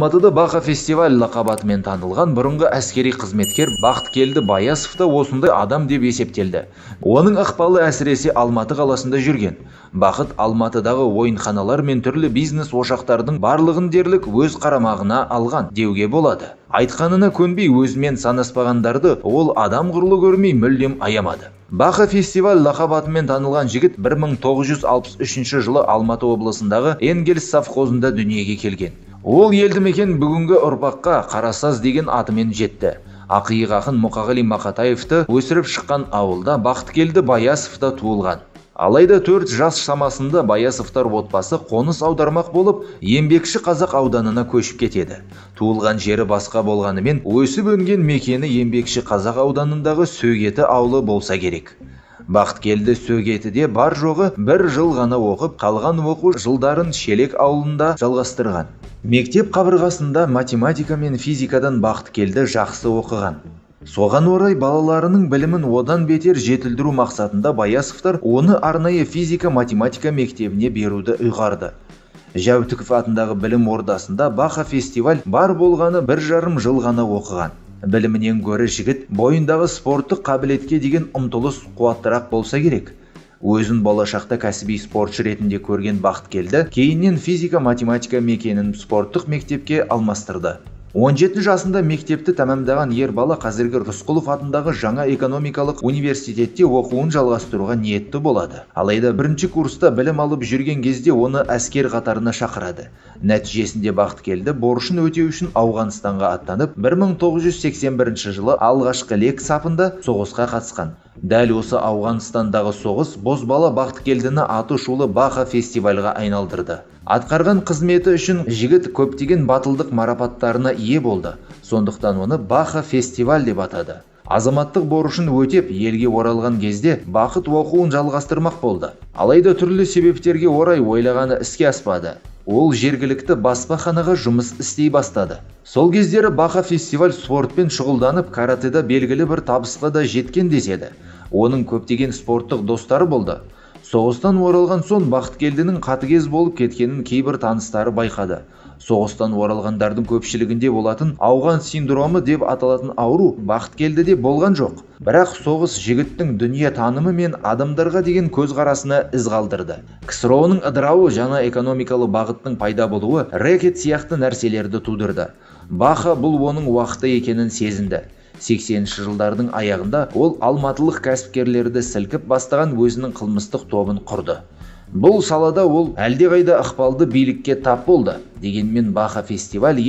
Алматыда Баха фестиваль лақабатымен танылған бұрынғы әскери қызметкер Бақыткелді Баясов та осындай адам деп есептелді. Оның ықпалы әсіресе Алматы қаласында жүрген. Бақыт Алматыдағы ойынханалар мен түрлі бизнес ошақтардың барлығын дерлік өз қарамағына алған деуге болады. Айтқанына көнбей өзімен санаспағандарды ол адам құрлы көрмей мүлдем аямады. Баха фестиваль лақабатымен танылған жігіт 1963 жылы Алматы облысындағы Энгельс совхозында дүниеге келген. Ол елді мекен бүгінгі ұрпаққа Қарасаз деген атымен жетті. Ақиық ақын Мұқағали Мақатаевты өсіріп шыққан ауылда Бақыткелді Баясов та туылған. Алайда 4 жас шамасында Баясовтар отбасы қоныс аудармақ болып, Еңбекші Қазақ ауданына көшіп кетеді. Туылған жері басқа болғанымен, өсіп өнген мекені Еңбекші Қазақ ауданындағы Сөгеті ауылы болса керек. Бақыткелді Сөгетіде бар жоғы 1 жыл ғана оқып, қалған оқу жылдарын Шелек ауылында жалғастырған. Мектеп қабырғасында математика мен физикадан Бақыткелді жақсы оқыған. Соған орай балаларының білімін одан бетер жетілдіру мақсатында Баясовтар оны арнайы физика-математика мектебіне беруді ұйғарды. Жәутіков атындағы білім ордасында Баха фестиваль бар болғаны 1,5 жыл ғана оқыған. Білімінен гөрі жігіт бойындағы спорттық қабілетке деген ұмтылыс қуаттырақ болса керек. Өзін болашақта кәсіби спортшы ретінде көрген Бақыткелді кейіннен физика-математика мекенін спорттық мектепке алмастырды. 17 жасында мектепті тәмамдаған ер бала қазіргі Рысқұлов атындағы жаңа экономикалық университетте оқуын жалғастыруға ниетті болады. Алайда 1-ші курста білім алып жүрген кезде оны әскер қатарына шақырады. Нәтижесінде Бақыткелді борышын өтеу үшін Ауғанстанға аттанып, 1981 жылы алғашқы лек сапында соғысқа қатысқан. Дәл осы Ауғанстандағы соғыс бозбала Бақыткелдіні атышулы Баха фестивальға айналдырды. Атқарған қызметі үшін жігіт көптеген батылдық марапаттарына ие болды. Сондықтан оны Баха фестиваль деп атады. Азаматтық борышын өтеп, елге оралған кезде Бақыт оқуын жалғастырмақ болды. Алайда түрлі себептерге орай ойлағаны іске аспады. Ол жергілікті баспаханаға жұмыс істей бастады. Сол кездері Баха фестиваль спортпен шұғылданып, каратэда белгілі бір табысқа да жеткен деседі. Оның көптеген спорттық достары болды. Соғыстан оралған соң Бақыткелдінің қатыгез болып кеткенін кейбір таныстары байқады. Соғыстан оралғандардың көпшілігінде болатын ауған синдромы деп аталатын ауру Бақыткелдіде болған жоқ. Бірақ соғыс жігіттің дүние танымы мен адамдарға деген көзқарасына із қалдырды. КСРО-ның ыдырауы, жаңа экономикалы бағыттың пайда болуы, рэкет сияқты нәрселерді тудырды. Баха бұл оның уақыты екенін сезінді. 80-ші жылдардың аяғында ол алматылық кәсіпкерлерді сілкіп бастаған өзінің қылмыстық тобын құрды. Бұл салада ол әлдеқайда ықпалды билікке тап болды. Дегенмен Баха фестиваль